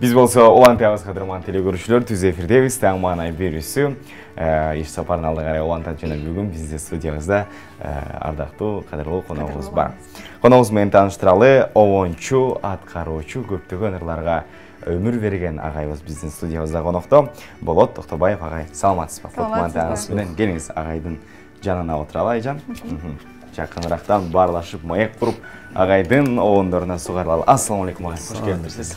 Биз болсо улантабыз кадырман телекөрүүчүлөр, түз эфирдебиз. Таң маанай берүүсү. Иш сапарын алда карай улантат жана бүгүн биздин студиябызда ардактуу, кадырлуу коногубуз бар. Коногубуз менен тааныштыралы, обончу, аткаруучу, көптөгөн ырларга өмүр берген агайыбыз биздин студиябызда конокто. Болот Токтобаев агай, саламатсызбы? Саламатсызбы менен келиңиз агайдын жанына отуралы, айжан. Жакыныраактан баарлашып, маек куруп, агайдын обондоруна сугарылалы. Ассаламу алейкум агай, кош келиңиз.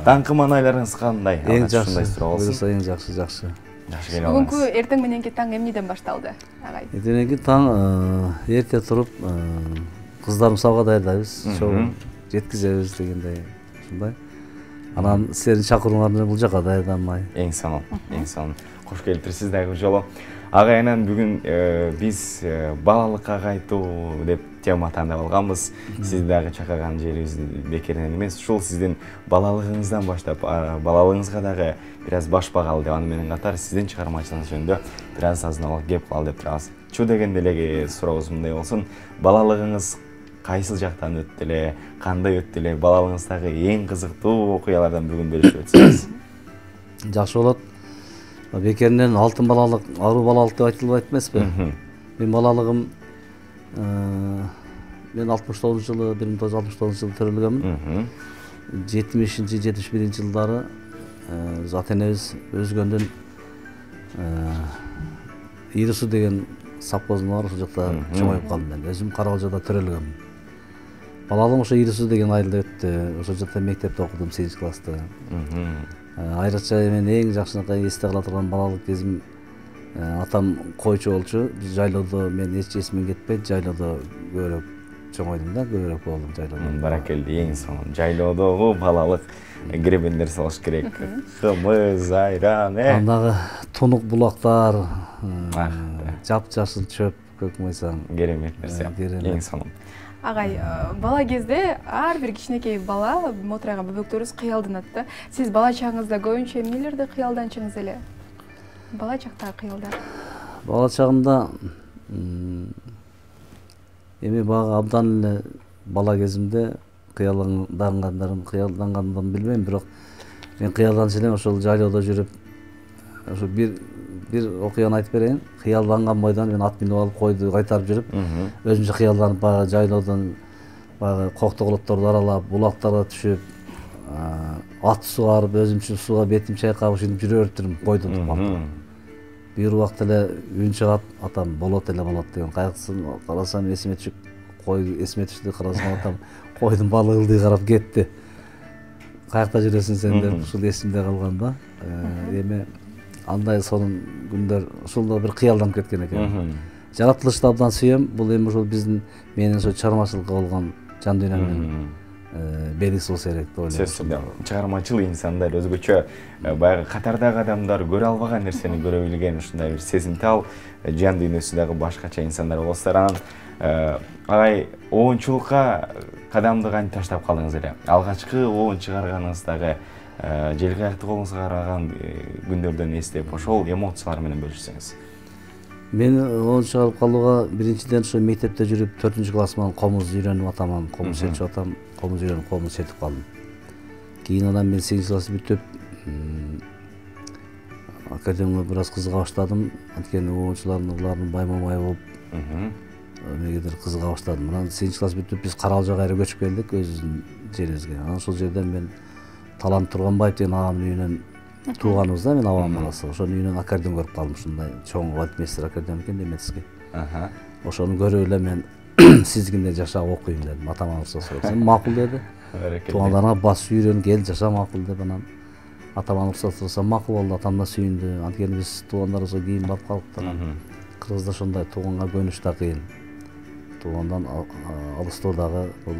Таңкы маанайларыңыз кандай? Эң жакшы, буюрса эң жакшы. Жакшы келиңиз. Бүгүнкү эртең мененки таң эмнеден башталды, агай? Эртеңки таң эрте туруп, кыздарым сабга даярдайбыз, чогуу жеткизебиз дегендей, ушундай. Анан силердин чакырууңар менен бул жака даярданмай. Эң сонун. Кош келиптирсиз дагы жолу. Агай анан бүгүн биз балалыкка кайтуу деп тема тандап алганбыз. Сизди дагы чакырган жерибиз бекеринен эмес. Ушул сиздин балалыгыңыздан баштап, балалыгыңызга дагы бир аз баш багалы деп, аны менен катар сиздин чыгармачылыгыңыз жөнүндө бир аз азын-аулак кеп калалы деп турабыз. Чу дегенде эле сурообуз мындай болсун. Балалыгыңыз кайсыл жактан өттү эле, кандай өттү эле, балалыгыңыздагы эң кызыктуу окуялардан бүгүн бөлүшүп өтсөңүз. Жакшы болот. Бекеринен алтын балалык, аруу балалык деп айтылбайт эмеспи? Мен балалыгым мен 69-жылы, 1969-жылы төрөлгөнмүн. 70-71 жылдары биз ата-энебиз өзгөндөн Ирису деген совхоздун бар, ошол жакта чоңоюп калдым мен. Өзүм Каралжада төрөлгөнмүн. Балалыгым ошо Ирису деген айылда өттү. Ошол жакта мектепте окудум, 8 класста. Айрыкча мен эң жакшынакай эсте кала турган балалык кезим, атам койчу болчу. Биз жайлоодо, мен эч эсимден кетпейт, жайлоодо көбүрөөк чоңойдум да, көбүрөөк болдум жайлоодо. Баракелди, эң сонун. Жайлоодогу балалык гребендер салыш керек. Кымыз, айран, Андагы тунук булактар, жап-жашыл чөп, көк мыйсаң. Керемет нерсе. Эң сонун. Агай, бала кезде ар бир кичинекей бала мотурайган бөбөктөрүбүз кыялданат да. Сиз бала чагыңызда көбүнчө эмнелерди кыялданчыңыз эле? Бала чактагы кыялдар. Бала чагымда эми багы абдан эле бала кезимде кыялданганымды билбейм, бирок мен кыялданчу элем ошол жайлоодо жүрүп, ошо бир окуяны айтып берейин. Кыялданган бойдон мен ат минип алып койду кайтарып жүрүп, өзүмчө кыялданып багы жайлоодон багы коктоголотторду аралап, булактарга түшүп, ат сугарып, өзүмчө сууга бетим чайкап, ушинтип жүрө бериптирмин койду тукмап. Бир убакта эле үн чыгат, атам болот деген. Кайгысын карасам эсиме түшүп, кой эсиме түштү, карасам атам койдун балы ылдый карап кетти. Каякта жүрөсүң сен деп ушул эсимде калган да. Эми андай сонун күндөр, ушулда бир кыялданып кеткен экен. Жаратылышты абдан сүйөм. Бул эми ушул биздин менин ошо чыгармачылыкка болгон жан дүйнөмдүн белгиси болсо керек деп ойлойм. Сөзсүз чыгармачыл инсандар өзгөчө баягы катардагы адамдар көрө албаган нерсени көрө билген ушундай бир сезимтал жан дүйнөсү дагы башкача инсандар болсуңар. Анан агай обончулукка кадамды кантип таштап калдыңыз эле? Алгачкы обон чыгарганыңыздагы желге аяктуу колуңузга караган күндөрдөн эстеп, ошол эмоциялар менен бөлүшсөңүз. Мен обон чыгарып калууга биринчиден ошо мектепте жүрүп 4-классыман комуз үйрөнүп атаман, комуз чечип атам, комуз үйрөнүп комуз чечип калдым. Кийин анан мен 8-классты бүтүп академияга бир аз кызыга баштадым. Анткени обончулардын ырларын баймамай болуп, эмнегедир кызыга баштадым. Анан 8-класс бүтүп биз Каралжага кайра көчүп келдик, өзүбүздүн жерибизге. Анан ошол жерден мен Талант Турганбаев деген агамдын үйүнөн тууганыбыз да, мен абам баласы. Ошонун үйүнөн аккордеон көрүп калдым, ушундай чоң вальтмейстер аккордеон экен, немецкий. Ошону көрүп эле мен сиздикинде жашап окуйм дедим. Атама уруксат сурасам, макул деди. Туугандарыңа бас үйрөн, кел жаша макул деп, анан атаман уруксат сурасам макул болду, атам да сүйүндү. Анткени биз туугандарыбызга кийин барып калдык. Кыргызда ошондой тууганга көнүш да кыйын. Туугандан алыстоо дагы бул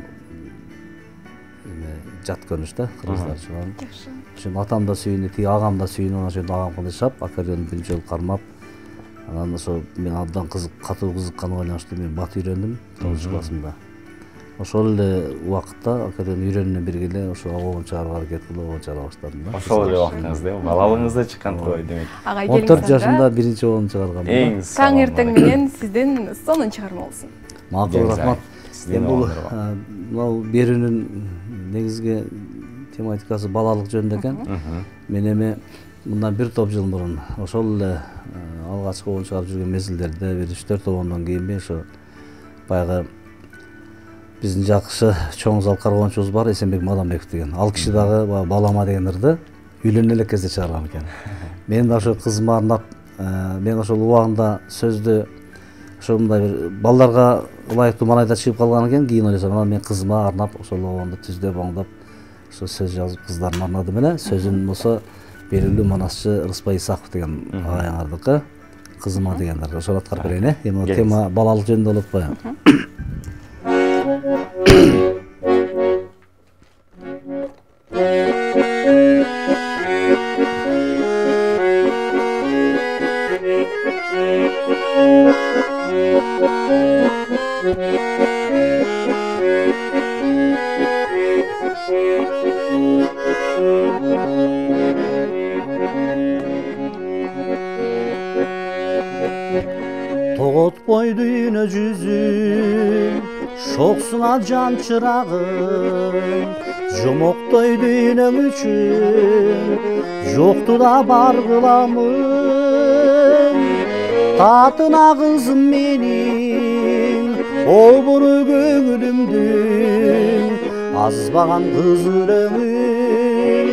жат көнүш да, кыргыздар үчүн. Ошон атам да сүйүндү, тиги агам да сүйүнүп, ошондо агам кылышап, аккордеонду биринчи жолу кармап, анан ошо мен абдан катуу кызыкканыма байланыштуу мен бат үйрөндүм 9-классымда. Ошол эле убакытта аккордеон үйрөнүүнү бирге эле ошо обон чыгарууга аракет кылып, обон чыгара баштадым да. Ошол эле убактыңызда, балалыгыңызда чыккан той демек. 14 жашымда биринчи обон чыгаргам. Таң эртең менен сиздин сонун чыгарма болсун. Макул, рахмат. Бул берүүнүн негизги тематикасы балалык жөнүндө экен. Мен эми мындан бир топ жыл мурун ошол эле алгачкы оон чыгарып жүргөн мезгилдерде бир 3-4 оондон кийинби ошо баягы биздин жакшы чоң зал каргоончубуз бар, Эсенбек Маламбеков деген. Ал киши дагы балама деген ырды үйлөнө элек кезде чыгарган экен. Мен да ошо кызыма арнап, мен ошол убагында сөздү ошондой бир балдарга ылайыктуу маанайда чыгып калган экен. Кийин ойлосом, анан мен кызыма арнап ошол оонду түздөп, оңдоп, ошо сөз жазып кыздарыма арнадым эле. Сөзүн болсо белгилүү манасчы Рыспай Исаков деген агайыңардыкы, кызыма дегендер. Ошол аткарып берейин, эми тема балалык жөнүндө болот баягы. Тоготпой дүйнө жүзүн, шоксуңа жан чырагым, жомоктой дүйнөң үчүн, жокту да бар кыламын. Татына кызым менин, обуру көңүлүмдүн, азбаган кыз өлөңүн,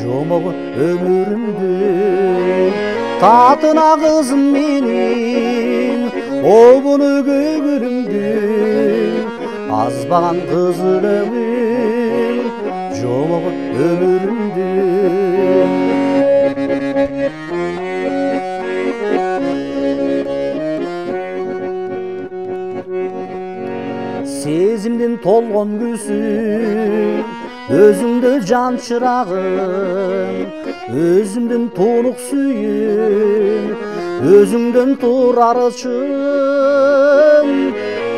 жомогу өмүрүмдүн. Татына кызым менин, обуру көңүлүмдүн, азбаган кыз өлөңүн, жомогу өмүрүмдүн. Сезимдин толгон күсүн, өзүңдө жан чырагым, өзүмдүн тунук сүйүм, өзүңдөн турар ычым.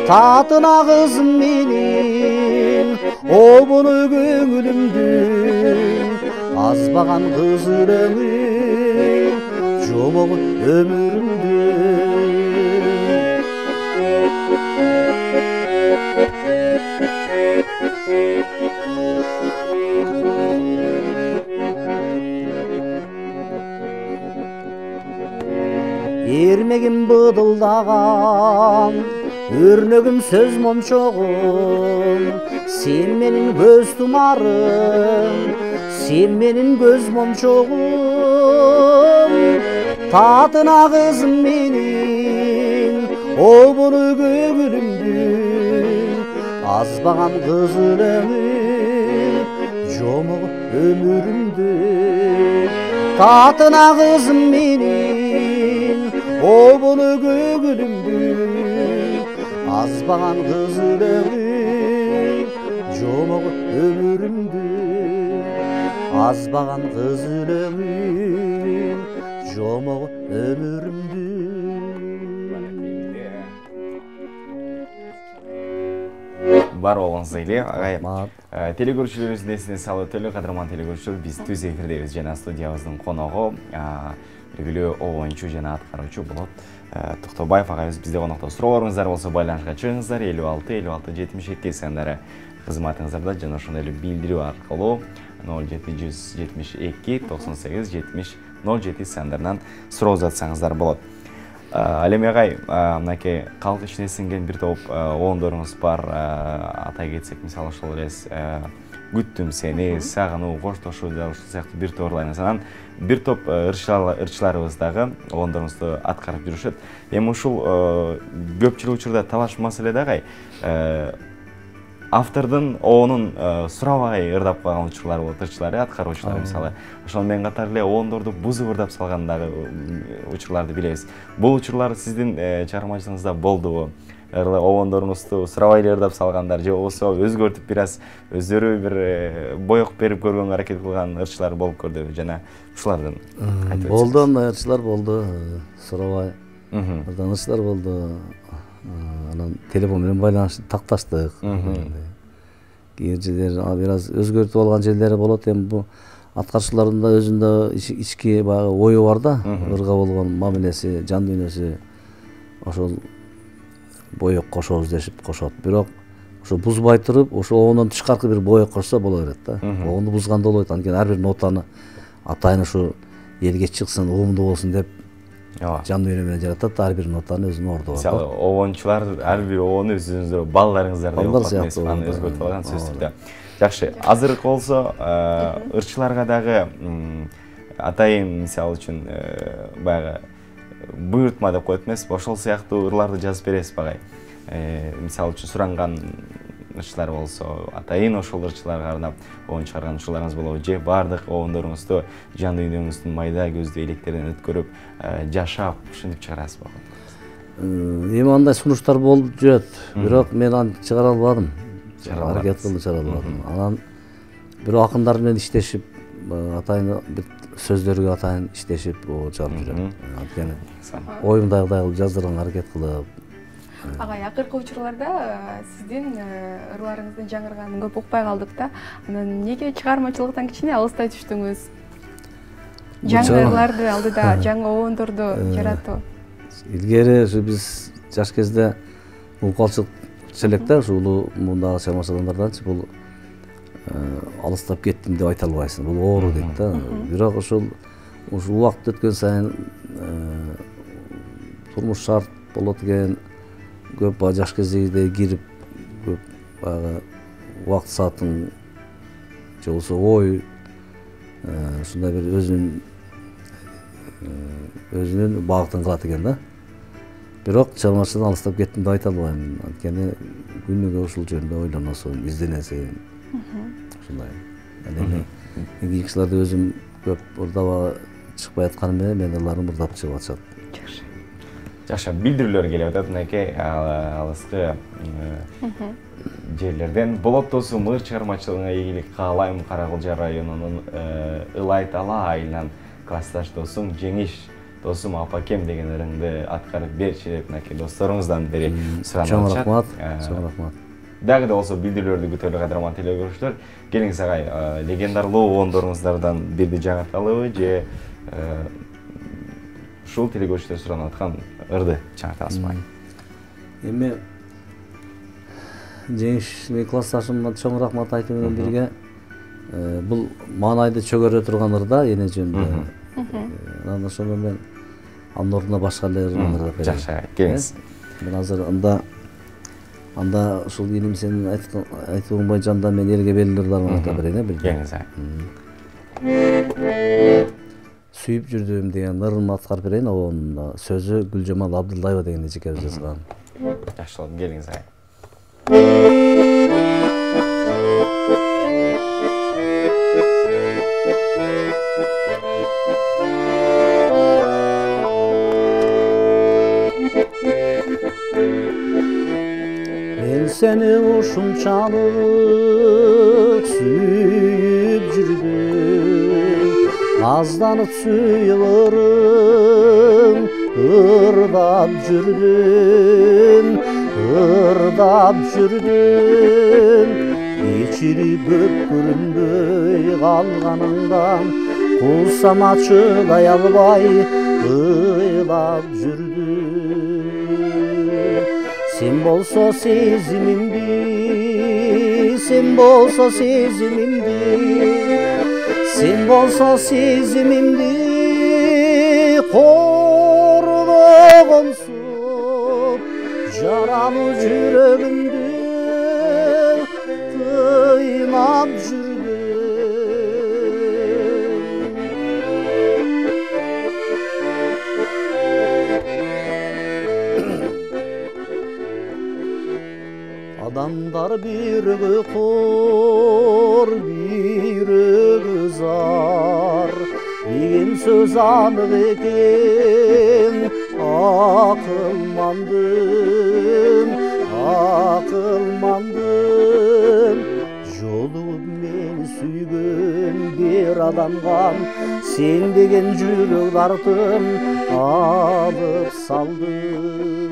Татына кызым менин, обуру көңүлүмдүн, азбаган кыз өлөңүн, жомогу өмүрүмдүн. Эрмегим быдылдаган, өрнөгүм сөз мончогум, сен менин көз тумарым, сен менин көз мончогум. Татына кызым менин, обуру көңүлүмдүн, азбаган кыз өлөңүн, жомогу өмүрүмдүн. Татына кызым менин, обуру көңүлүмдүн, азбаган кыз өлөңүн, жомогу өмүрүмдүн. Азбаган кыз өлөңүн, жомогу өмүрүмдүн. Бар болуңуздар эле агай. Телекөрүүчүлөрүбүздүн эсине салып, кадырман телекөрүүчүлөр, биз түз эфирдебиз жана студиябыздын коногу белгилүү обончу жана аткаруучу болот Токтобаев агайыбыз bizde конокто. Суроолоруңуздар болсо байланышка чыгыңыздар. 56-56-72 сандары кызматыңыздарда жана ошондой эле билдирүү аркылуу 0772-98-70-07 сандарынан суроо жатсаңыздар болот. Ал эми агай, мынакей калк ичине сиңген бир топ оондоруңуз бар. Атай кетсек, мисалы ошол эле күттүм сени, сагынуу, коштошуу ушул сыяктуу бир тоорларыңыз анан бир топ ырчыларыбыз дагы оондоруңузду аткарып жүрүшөт. Эми ушул көпчүлүк учурда талаш маселе дагы автордун оонун сурабай ырдап калган учурлар болот, ырчылар, аткаруучулар мисалы. Ошол менен катар эле оондорду бузуп ырдап салган дагы учурларды билебиз. Бул учурлар сиздин чыгармачылыгыңызда болдубу? Оондоруңузду сурабай эле ырдап салгандар же болбосо өзгөртүп бир аз өздөрү бир боек берип көргөнгө аракет кылган ырчылар болуп көрдүбү жана ушулардын айтып өтсөңүз. Болду, андай ырчылар болду, сурабай ырдаган болду. Анан телефон менен байланыштык, такташтык. Кээ жерлер бир аз өзгөртүп алган жерлери болот. Эми бул аткарчылардын да өзүндө ички баягы ою бар да, ырга болгон мамилеси, жан дүйнөсү ошол боек кошобуз дешип кошот. Бирок ошо бузбай туруп ошо оонун тышкаркы бир боек кошсо боло берет да. Оону бузганда болбойт. Анткени ар бир нотаны атайын ушу элге чыксын, уумдуу болсун деп жан дүйнө менен жаратат да, ар бир нотаны өзүнүн орду бар. Мисалы, оончулар ар бир оону өзүңүздөр балдарыңыздардай окуп атпайсызбы, аны өзгөртүп алган сөзсүз да. Жакшы, азыркы болсо ырчыларга дагы атайын мисалы үчүн баягы буйртма деп коет эмеспи, ошол сыяктуу ырларды жазып бересиз багай. Мисалы үчүн суранган ырчылар болсо, атайын ошол ырчыларга арнап оон чыгарган ырчыларыңыз болобу же баардык оондоруңузду жан дүйнөңүздүн майда көздүү электеринен өткөрүп, жашап, ушинтип чыгарасызбы? Эми андай сунуштар болуп жүрөт, бирок мен аны чыгара албадым. Аракет кылдым, чыгара албадым. Анан бирок акындар менен иштешип, атайын бир сөздөргө атайын иштешип чыгарып жүрөм. Анткени оюмдагыдай кылып жаздырганга аракет кылып. Агай, акыркы учурларда сиздин ырларыңыздын жаңырганын көп укпай калдык да. Анан неге чыгармачылыктан кичине алыстай түштүңүз? Жаңы ырларды алдыда, жаңы оондорду жаратуу. Илгери ушу биз жаш кезде укалчылык элек да, ушу улуу мундагы чамач адамдарданчы бул алыстап кеттим деп айта албайсың. Бул оору дейт да. Бирок ушул убакыт өткөн сайын турмуш шарт болот экен. Көп жаш кездегидей кирип, көп баягы убакыт саатын же болбосо ой ушундай бир өзүнүн багытын кылат экен да. Бирок чыгармачылыктан алыстап кеттим деп айта албайм. Анткени күнүгө ушул жөнүндө ойлоносуң, изденесиң. Ушундай. Эми кийинки кишилерди өзүм көп ырдап чыкпай атканым менен мен ырларым ырдап чыгып атышат. Жакшы, билдирүүлөр келип атат мынакей алыскы жерлерден. Болот досум, ыр чыгармачылыгына ийгилик каалайм. Каракылжа районунун Ылай Тала айылынан классташ досум Жеңиш досум апакем деген ырыңды аткарып берчи деп мынакей досторуңуздан бери суранып атышат. Чоң рахмат. Дагы да болсо билдирүүлөрдү күтөлү кадырман теле көрүүчүлөр, келиңиз агай, легендарлуу оондоруңуздардан бирди жаңырталыбы же ушул теле көрүүчүлөр суранып аткан ырды жаңыртасызбы? Эми Жеңиш менин классташыма чоң рахмат айтуу менен бирге бул маанайды чөгөрө турган ырда эне жөнүндө. Анан ошондо мен анын ордуна башка эле ырдап берем. Жакшы, келиңиз. Мен азыр анда ушул кийиним сенин айтууң боюнча анда мен элге белгилүү ырларымды айтып берейин, бирге. Келиңиз. Сүйүп жүрдүм деген ырымды аткарып берейин. Оонун сөзү Гүлжамал Абдылдаева деген эжекебиз жазган. Жакшы, келиңиз агай. Мен сени ушунчалык сүйүп жүрдүм, азданып сүйүлөрүм, ырдап жүрдүм, ичирип өткөрүнбөй калганыңдан кулсама чыдай албай ыйлап жүрдүм. Sen bolso sezimimdi, sen bolso sezimimdi, sen bolso sezimimdi, kordogonsup jaralı yüreğimdi kıynap жүрдүм. Adamlar biri kor, biri zar, degan söz anık eken, akılmandım. Jolup meni süygön bir adamgan, sen degen jürek dartım alıp saldım.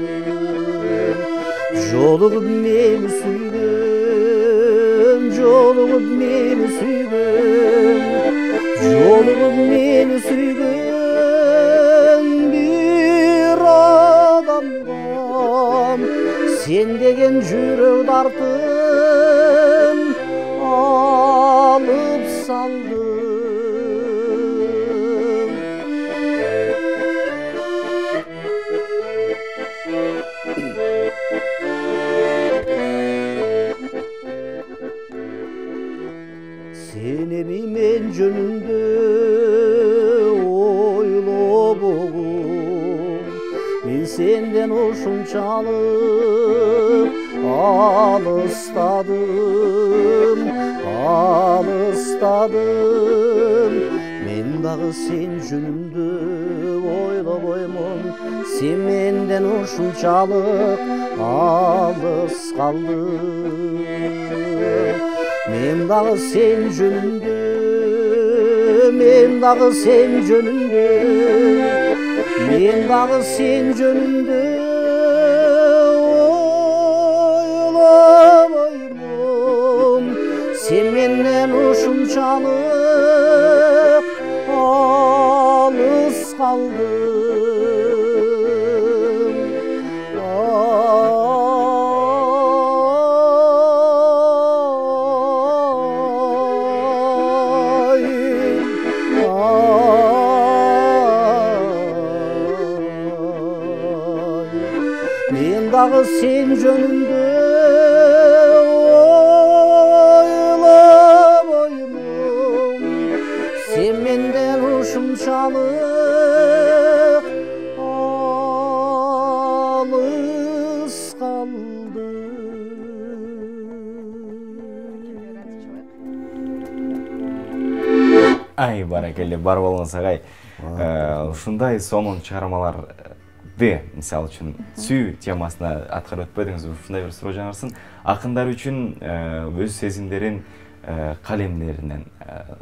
Jolup meni süygön, jolup meni süygön, jolup meni süygön bir adamdan sen degen jürek dartım ушунчалык алыстадым алыстадым мен дагы сен жөнүндө ойлобоймун сен менден ушунчалык алыс калдым мен дагы сен жөнүндө мен дагы сен жөнүндө мен дагы сен жөнүндө ойлобоймун сен менден ушунчалык алыс калдым мен дагы сен жөнүндө ойлобоймун сен менден ушунчалык алыс калдым. Ай, баракелде, бар болуңуз агай. Ушундай сонун чыгармаларды, мисалы үчүн сүйүү темасына аткарып өтпөдүңүз, ушундай бир суроо жаңырсын. Акындар үчүн өз сезимдерин калемдеринен,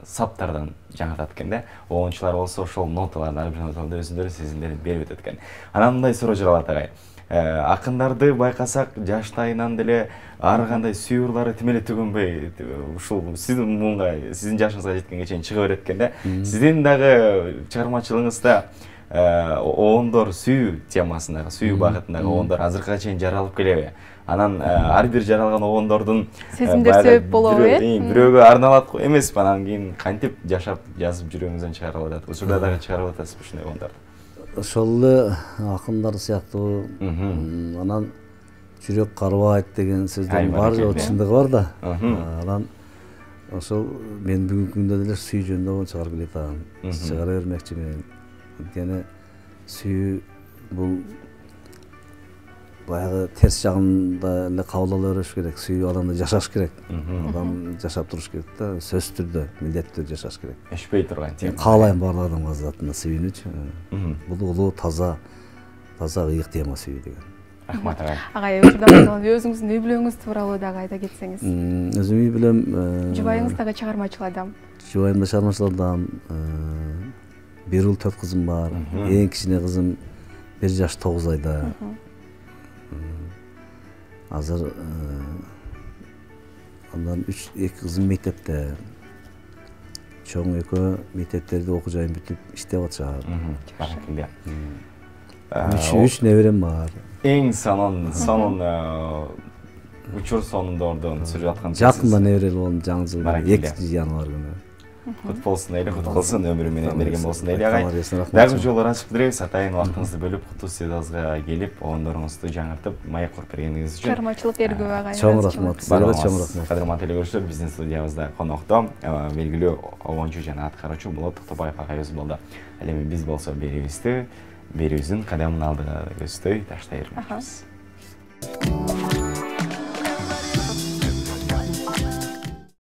саптардан жаңыртат экен да. Оончулар болсо ошол ноталарды, ар бир ноталарды өзүнүн сезимдерин берип өтөт экен. Анан мындай суроо жаралат агай. Акындарды байкасак жаштайынан деле ар кандай сүйүү ырлары тим эле түгөнбөй, ушул сиздин муунга, сиздин жашыңызга жеткенге чейин чыга берет экен да. Сиздин дагы чыгармачылыгыңызда оондор сүйүү темасындагы, сүйүү багытындагы оондор азыркыга чейин жаралып келеби? Анан ар бир жаралган оондордун сезимдер себеп болобу, бирөөгө арналат го эмеспи? Анан кийин кантип жашап, жазып жүрөгүңүздөн чыгарып атат? Учурда дагы чыгарып атасызбы ушундай оондорду? Ошол эле акындар сыяктуу анан жүрөк карыбайт деген сөздөрдүн бар чындыгы бар да. Анан ошол мен бүгүнкү күндө деле сүйүү жөнүндө чыгарып келатам. Чыгара бермекчимин. Анткени сүйүү бул баягы терс жагында эле кабыл ала бериш керек. Сүйүү адамда жашаш керек. Адам жашап туруш керек да, сөзсүз түрдө, милдеттүү түрдө жашаш керек. Эшпей турган тема. Каалайм барлык адамга затына сүйүүнүчү. Бул улуу, таза ыйык тема сүйүү деген. Рахмат агай. Агай, учурда өзүңүздүн үй бүлөңүз тууралуу дагы айта кетсеңиз. Өзүм үй бүлөм, жубайыңыз дагы чыгармачыл адам. Жубайым да чыгармачыл адам. 1 ұл 4 қызым бар. Ең кичине қызым 1 жаш 9 айда. Азыр андан 2 қызым мектепте. Чоң экөө мектептерде окуу жайын бүтүп иштеп атышат. Баракелде. 3 неберем бар. Эң сонун учур сонундордун сүрүп аткан. Жакында неберелүү болдум жаңы жылда 2 январь күнү. Кут болсун эйле, кут болсун, өмүрү менен берген болсун эйле агай. Дагы жолдор ачык беребиз. Атайын убактыңызды бөлүп, куту студиябызга келип, оондоруңузду жаңыртып, маек куруп бергениңиз үчүн чыгармачылык эргүү агай. Чоң рахмат. Сага чоң рахмат. Кадырман телекөрүүчүлөр, биздин студиябызда конокто белгилүү оончу жана аткаруучу Болот Токтобаев агайыбыз болду. Ал эми биз болсо берүүбүздүн кадамын алдыга көздөй таштай бермекчибиз.